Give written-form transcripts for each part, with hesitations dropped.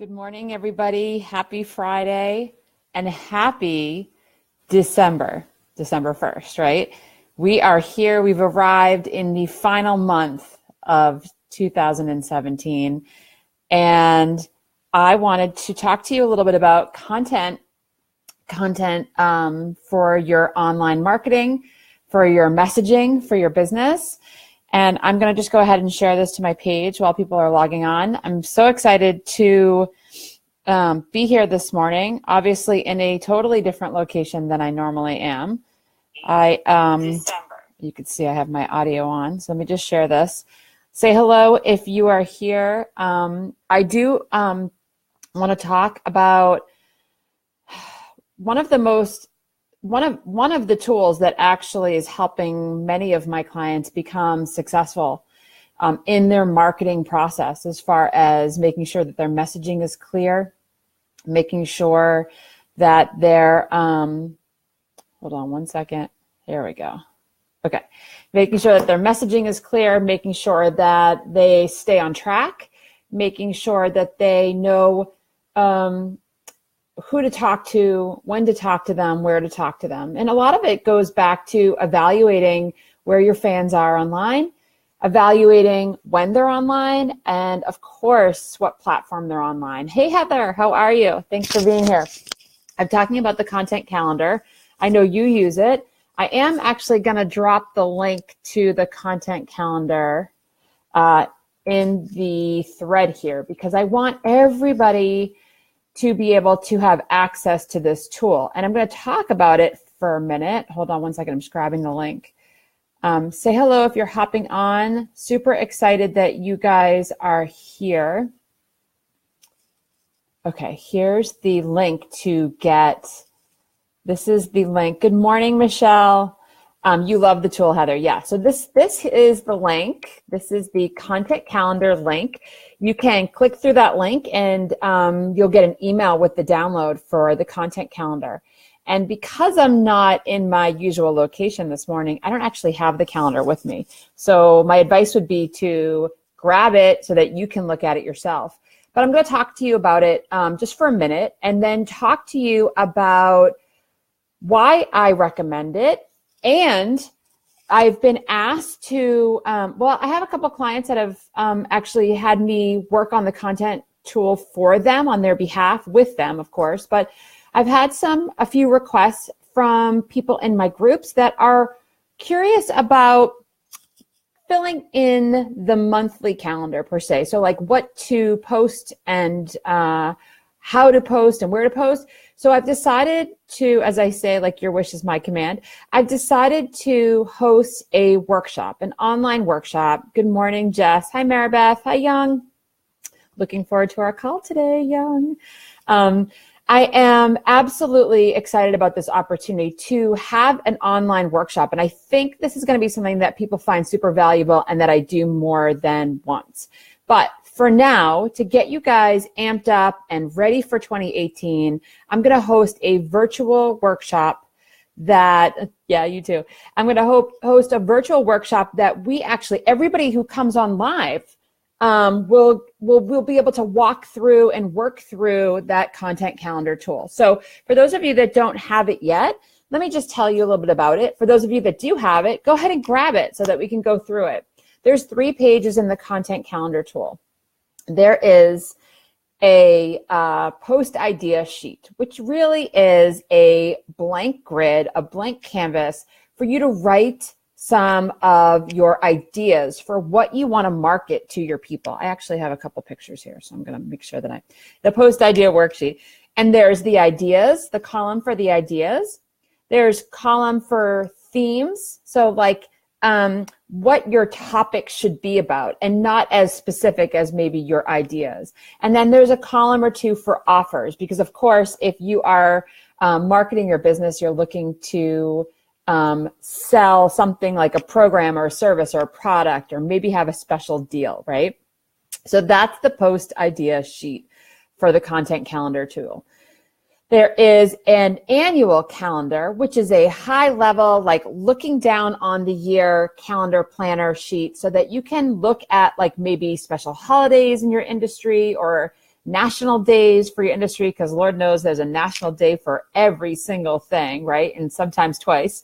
Good morning, everybody. Happy Friday and happy December 1st, right? We are here. We've arrived in the final month of 2017. And I wanted to talk to you a little bit about content for your online marketing, for your messaging, for your business. And I'm going to just go ahead and share this to my page while people are logging on. I'm so excited to be here this morning, obviously in a totally different location than I normally am. You can see I have my audio on, so let me just share this. Say hello if you are here. I do want to talk about one of the tools that actually is helping many of my clients become successful in their marketing process, as far as making sure that their messaging is clear, making sure that they're, hold on one second, here we go. Okay, making sure that their messaging is clear, making sure that they stay on track, making sure that they know who to talk to, when to talk to them, where to talk to them. And a lot of it goes back to evaluating where your fans are online, evaluating when they're online, and of course, what platform they're online. Hey, Heather, how are you? Thanks for being here. I'm talking about the content calendar. I know you use it. I am actually going to drop the link to the content calendar in the thread here, because I want everybody to be able to have access to this tool. And I'm going to talk about it for a minute. Hold on one second. I'm just grabbing the link. Say hello if you're hopping on. Super excited that you guys are here. Okay, here's the link to get. This is the link. Good morning, Michelle. You love the tool, Heather. Yeah, so this is the link. This is the content calendar link. You can click through that link and you'll get an email with the download for the content calendar. And because I'm not in my usual location this morning, I don't actually have the calendar with me. So my advice would be to grab it so that you can look at it yourself. But I'm going to talk to you about it just for a minute, and then talk to you about why I recommend it. And I've been asked to, I have a couple clients that have actually had me work on the content tool for them on their behalf, with them, of course. But I've had a few requests from people in my groups that are curious about filling in the monthly calendar per se. So like what to post and how to post and where to post. So I've decided to, as I say, like your wish is my command, I've decided to host a workshop, an online workshop. Good morning, Jess. Hi, Maribeth. Hi, Young. Looking forward to our call today, Young. I am absolutely excited about this opportunity to have an online workshop. And I think this is going to be something that people find super valuable and that I do more than once. But for now, to get you guys amped up and ready for 2018, I'm going to host a virtual workshop that, yeah, you too. I'm going to host a virtual workshop that we actually, everybody who comes on live will be able to walk through and work through that content calendar tool. So for those of you that don't have it yet, let me just tell you a little bit about it. For those of you that do have it, go ahead and grab it so that we can go through it. There's 3 pages in the content calendar tool. There is a post idea sheet, which really is a blank grid, a blank canvas for you to write some of your ideas for what you want to market to your people. I actually have a couple pictures here, so I'm going to make sure that the post idea worksheet. And there's the ideas, the column for the ideas. There's column for themes. So like what your topic should be about, and not as specific as maybe your ideas. And then there's a column or 2 for offers, because of course, if you are marketing your business, you're looking to sell something like a program or a service or a product, or maybe have a special deal, right? So that's the post idea sheet for the content calendar tool. There is an annual calendar, which is a high level, like looking down on the year calendar planner sheet, so that you can look at like maybe special holidays in your industry, or national days for your industry, because Lord knows there's a national day for every single thing, right? And sometimes twice.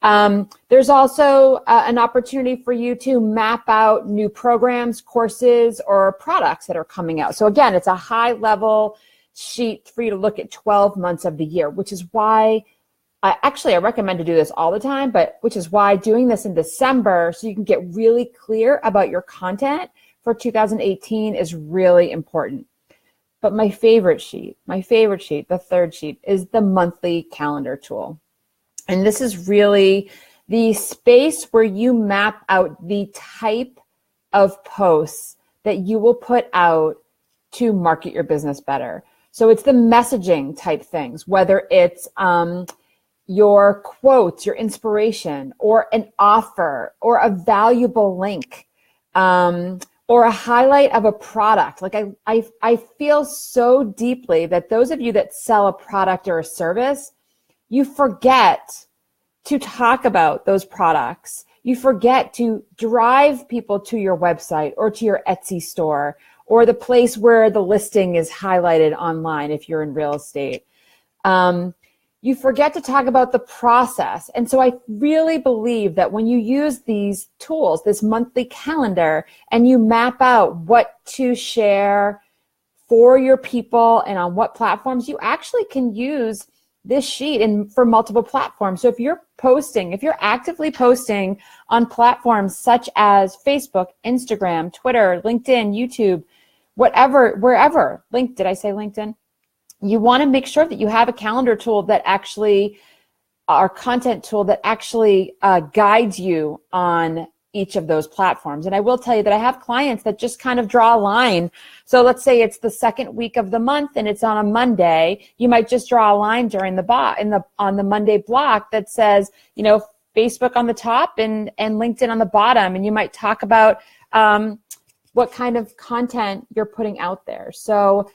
There's also an opportunity for you to map out new programs, courses, or products that are coming out. So again, it's a high level sheet for you to look at 12 months of the year, which is why I recommend to do this all the time, but which is why doing this in December so you can get really clear about your content for 2018 is really important. But my favorite sheet, the third sheet, is the monthly calendar tool. And this is really the space where you map out the type of posts that you will put out to market your business better. So it's the messaging type things, whether it's your quotes, your inspiration, or an offer, or a valuable link, or a highlight of a product. Like I feel so deeply that those of you that sell a product or a service, you forget to talk about those products. You forget to drive people to your website or to your Etsy store or the place where the listing is highlighted online if you're in real estate. You forget to talk about the process. And so I really believe that when you use these tools, this monthly calendar, and you map out what to share for your people and on what platforms, you actually can use this sheet for multiple platforms. So if you're actively posting on platforms such as Facebook, Instagram, Twitter, LinkedIn, YouTube, wherever, did I say LinkedIn? You want to make sure that you have a calendar tool that our content tool that actually guides you on each of those platforms. And I will tell you that I have clients that just kind of draw a line. So let's say it's the second week of the month and it's on a Monday. You might just draw a line during on the Monday block that says, Facebook on the top and LinkedIn on the bottom. And you might talk about what kind of content you're putting out there. So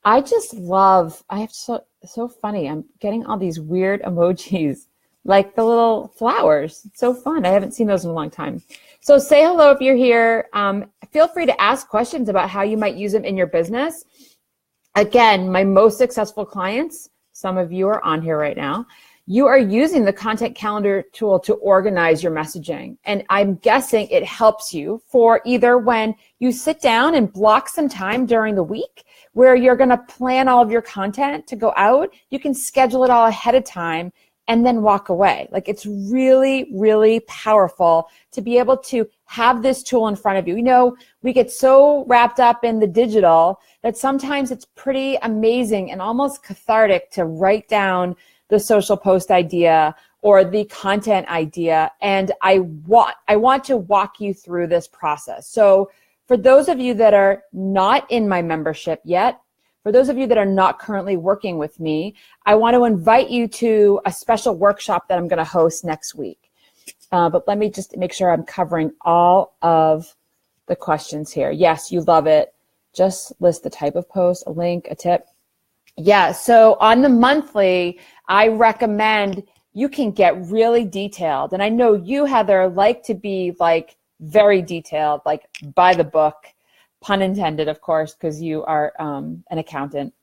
I just love, so funny. I'm getting all these weird emojis, like the little flowers. It's so fun. I haven't seen those in a long time. So say hello if you're here. Feel free to ask questions about how you might use them in your business. Again, my most successful clients, some of you are on here right now, you are using the content calendar tool to organize your messaging. And I'm guessing it helps you for either when you sit down and block some time during the week where you're going to plan all of your content to go out. You can schedule it all ahead of time and then walk away. Like, it's really, really powerful to be able to have this tool in front of you. We get so wrapped up in the digital that sometimes it's pretty amazing and almost cathartic to write down the social post idea or the content idea. And I want to walk you through this process. So for those of you that are not in my membership yet, for those of you that are not currently working with me, I want to invite you to a special workshop that I'm going to host next week. But let me just make sure I'm covering all of the questions here. Yes, you love it. Just list the type of post, a link, a tip. Yeah, so on the monthly, I recommend you can get really detailed. And I know you, Heather, like to be like very detailed, like by the book, pun intended, of course, because you are an accountant.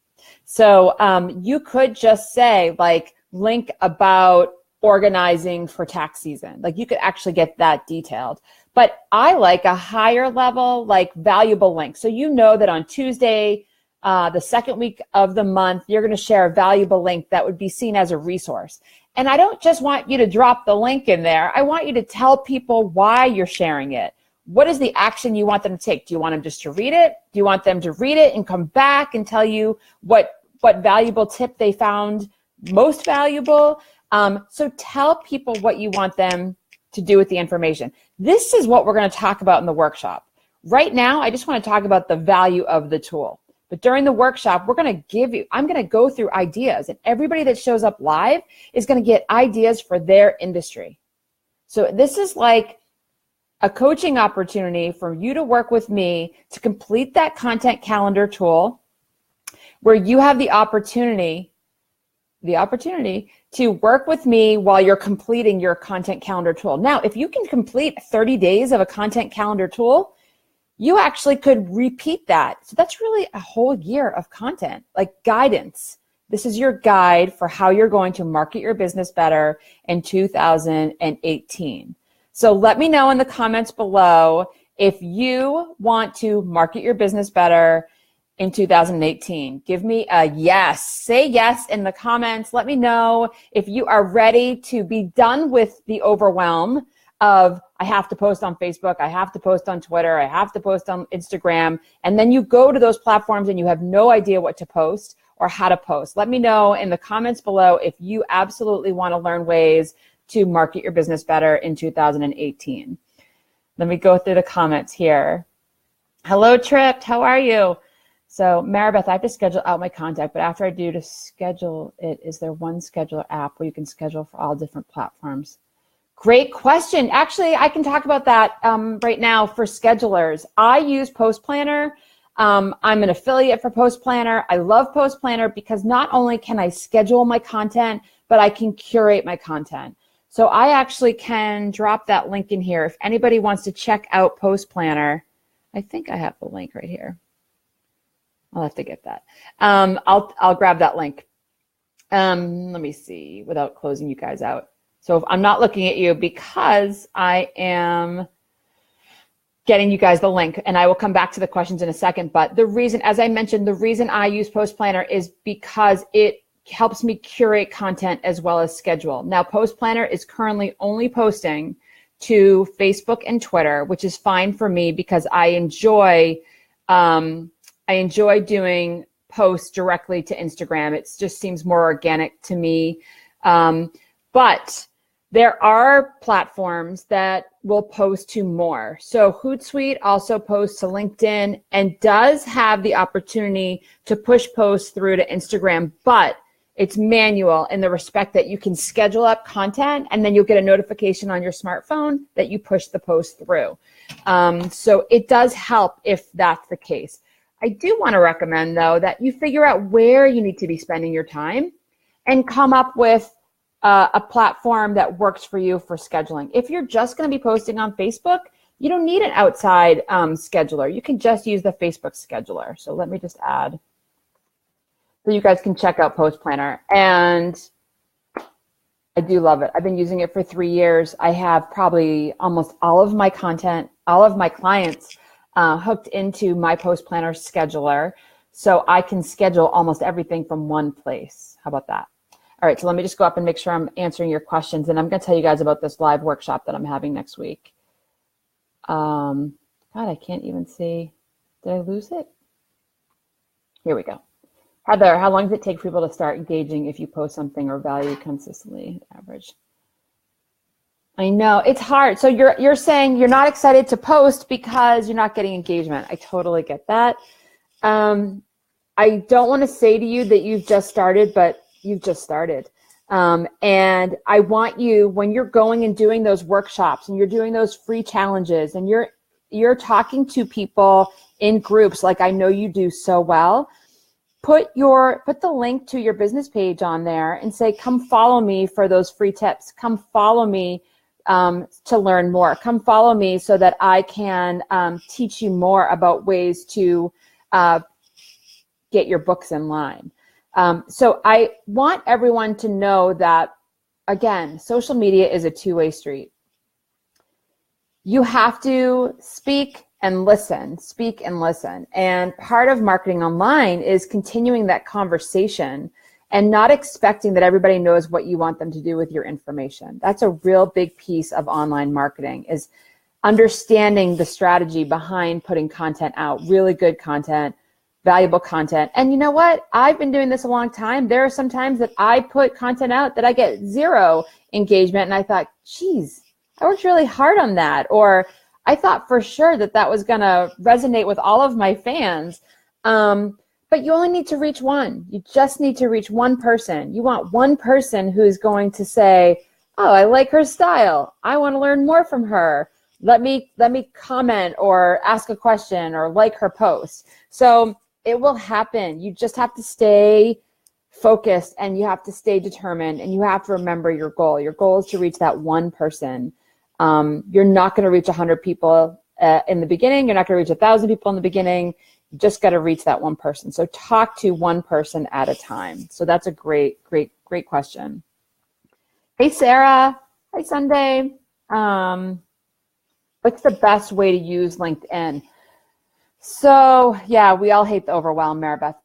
So you could just say like link about organizing for tax season. Like you could actually get that detailed. But I like a higher level, like valuable link. So you know that on Tuesday, the second week of the month, you're going to share a valuable link that would be seen as a resource. And I don't just want you to drop the link in there. I want you to tell people why you're sharing it. What is the action you want them to take? Do you want them just to read it? Do you want them to read it and come back and tell you what valuable tip they found most valuable? So tell people what you want them to do with the information. This is what we're going to talk about in the workshop. Right now, I just want to talk about the value of the tool. But during the workshop, I'm going to go through ideas, and everybody that shows up live is going to get ideas for their industry. So this is like a coaching opportunity for you to work with me to complete that content calendar tool where you have the opportunity to work with me while you're completing your content calendar tool. Now, if you can complete 30 days of a content calendar tool, you actually could repeat that. So that's really a whole year of content, like guidance. This is your guide for how you're going to market your business better in 2018. So let me know in the comments below if you want to market your business better in 2018. Give me a yes. Say yes in the comments. Let me know if you are ready to be done with the overwhelm of I have to post on Facebook, I have to post on Twitter, I have to post on Instagram, and then you go to those platforms and you have no idea what to post or how to post. Let me know in the comments below if you absolutely want to learn ways to market your business better in 2018. Let me go through the comments here. Hello, Tripped. How are you? So, Maribeth, I have to schedule out my contact, but after I do to schedule it, is there one scheduler app where you can schedule for all different platforms? Great question. Actually, I can talk about that right now for schedulers. I use Post Planner. I'm an affiliate for Post Planner. I love Post Planner because not only can I schedule my content, but I can curate my content. So I actually can drop that link in here. If anybody wants to check out Post Planner, I think I have the link right here. I'll have to get that. I'll grab that link. Let me see without closing you guys out. So if I'm not looking at you because I am getting you guys the link, and I will come back to the questions in a second. But the reason, as I mentioned, the reason I use Post Planner is because it helps me curate content as well as schedule. Now, Post Planner is currently only posting to Facebook and Twitter, which is fine for me because I enjoy doing posts directly to Instagram. It just seems more organic to me. But there are platforms that will post to more. So Hootsuite also posts to LinkedIn and does have the opportunity to push posts through to Instagram, but it's manual in the respect that you can schedule up content and then you'll get a notification on your smartphone that you push the post through. So it does help if that's the case. I do want to recommend, though, that you figure out where you need to be spending your time and come up with a platform that works for you for scheduling. If you're just going to be posting on Facebook, you don't need an outside scheduler. You can just use the Facebook scheduler. So let me just add so you guys can check out Post Planner. And I do love it. I've been using it for 3 years. I have probably almost all of my content, all of my clients hooked into my Post Planner scheduler. So I can schedule almost everything from one place. How about that? All right, so let me just go up and make sure I'm answering your questions. And I'm going to tell you guys about this live workshop that I'm having next week. God, I can't even see. Did I lose it? Here we go. Heather, how long does it take for people to start engaging if you post something or value consistently? Average. I know, it's hard. So you're saying you're not excited to post because you're not getting engagement. I totally get that. I don't want to say to you that you've just started, but you've just started. And I want you, when you're going and doing those workshops and you're doing those free challenges and you're talking to people in groups like I know you do so well, put the link to your business page on there and say, come follow me for those free tips. Come follow me to learn more. Come follow me so that I can teach you more about ways to get your books in line. So I want everyone to know that, again, social media is a two-way street. You have to speak and listen, speak and listen. And part of marketing online is continuing that conversation and not expecting that everybody knows what you want them to do with your information. That's a real big piece of online marketing, is understanding the strategy behind putting content out, really good content, valuable content. And you know what? I've been doing this a long time. There are some times that I put content out that I get 0 engagement, and I thought, geez, I worked really hard on that. Or I thought for sure that that was going to resonate with all of my fans. But you only need to reach one. You just need to reach one person. You want one person who's going to say, oh, I like her style. I want to learn more from her. Let me comment or ask a question or like her post. So it will happen. You just have to stay focused and you have to stay determined and you have to remember your goal. Your goal is to reach that one person. You're not going to reach 100 people in the beginning. You're not going to reach 1,000 people in the beginning. You just got to reach that one person. So talk to one person at a time. So that's a great question. Hey, Sarah. Hi, Sunday. What's the best way to use LinkedIn? So yeah, we all hate the overwhelm, Maribeth.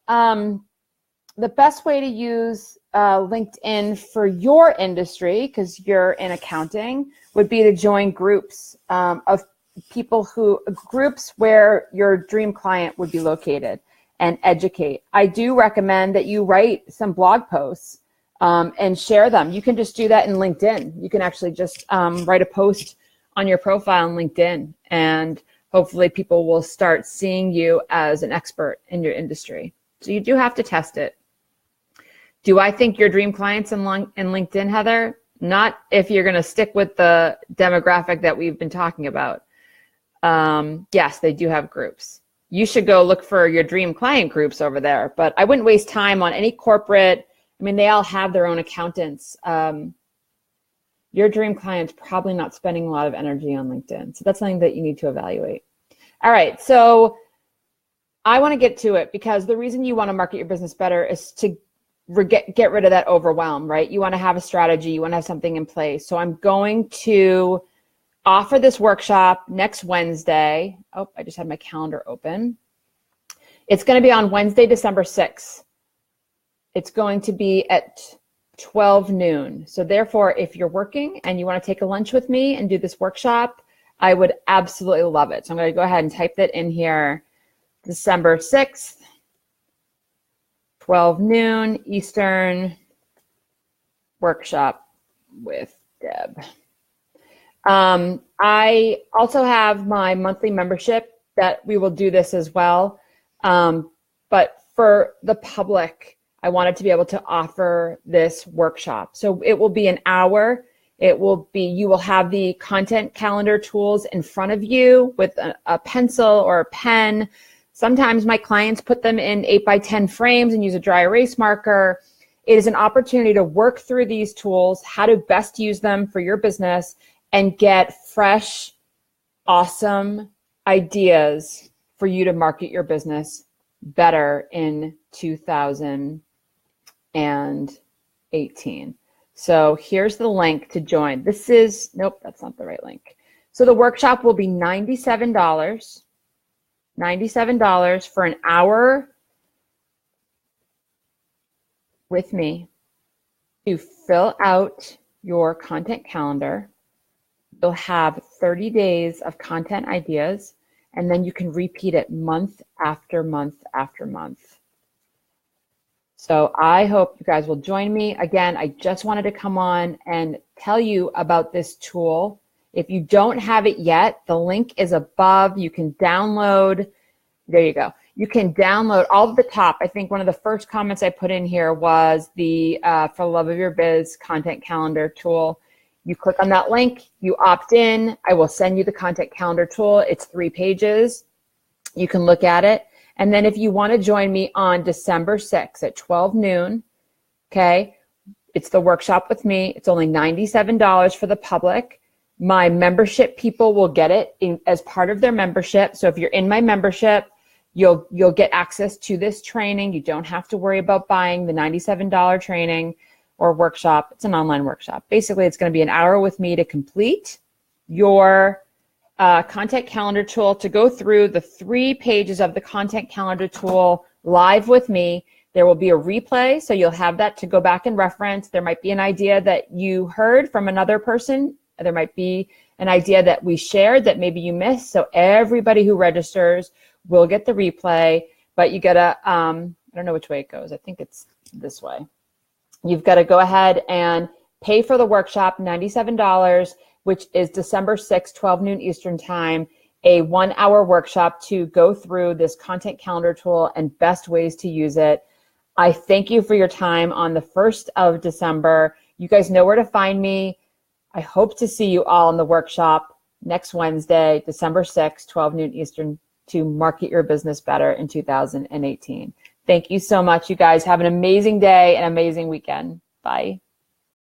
The best way to use LinkedIn for your industry, because you're in accounting, would be to join groups of people groups where your dream client would be located and educate. I do recommend that you write some blog posts and share them. You can just do that in LinkedIn. You can actually just write a post on your profile on LinkedIn, and hopefully people will start seeing you as an expert in your industry. So you do have to test it. Do I think your dream clients in LinkedIn, Heather? Not if you're going to stick with the demographic that we've been talking about. Yes, they do have groups. You should go look for your dream client groups over there, but I wouldn't waste time on any corporate. I mean, they all have their own accountants. Your dream client's probably not spending a lot of energy on LinkedIn. So that's something that you need to evaluate. All right, so I want to get to it because the reason you want to market your business better is to get rid of that overwhelm, right? You want to have a strategy, you want to have something in place. So I'm going to offer this workshop next Wednesday. Oh, I just had my calendar open. It's going to be on Wednesday, December 6th. It's going to be at 12 noon. So therefore, if you're working and you want to take a lunch with me and do this workshop, I would absolutely love it. So I'm going to go ahead and type that in here, December 6th. 12 noon Eastern workshop with Deb. I also have my monthly membership that we will do this as well. But for the public, I wanted to be able to offer this workshop. So it will be an hour. You will have the content calendar tools in front of you with a pencil or a pen. Sometimes my clients put them in 8x10 frames and use a dry erase marker. It is an opportunity to work through these tools, how to best use them for your business, and get fresh, awesome ideas for you to market your business better in 2018. So here's the link to join. Nope, that's not the right link. So the workshop will be $97. $97 for an hour with me to fill out your content calendar. You'll have 30 days of content ideas, and then you can repeat it month after month after month. So I hope you guys will join me. Again, I just wanted to come on and tell you about this tool. If you don't have it yet, the link is above. You can download. There you go. You can download all at the top. I think one of the first comments I put in here was the For the Love of Your Biz content calendar tool. You click on that link, you opt in. I will send you the content calendar tool. It's 3 pages. You can look at it. And then if you want to join me on December 6th at 12 noon, okay, it's the workshop with me. It's only $97 for the public. My membership people will get it as part of their membership. So if you're in my membership, you'll get access to this training. You don't have to worry about buying the $97 training or workshop. It's an online workshop. Basically, it's going to be an hour with me to complete your content calendar tool, to go through the 3 pages of the content calendar tool live with me. There will be a replay, so you'll have that to go back and reference. There might be an idea that you heard from another person. There might be an idea that we shared that maybe you missed. So everybody who registers will get the replay, but you gotta, I don't know which way it goes. I think it's this way. You've got to go ahead and pay for the workshop, $97, which is December 6th, 12 noon Eastern time, a 1-hour workshop to go through this content calendar tool and best ways to use it. I thank you for your time on the 1st of December. You guys know where to find me. I hope to see you all in the workshop next Wednesday, December 6th, 12 noon Eastern, to market your business better in 2018. Thank you so much, you guys. Have an amazing day and amazing weekend. Bye.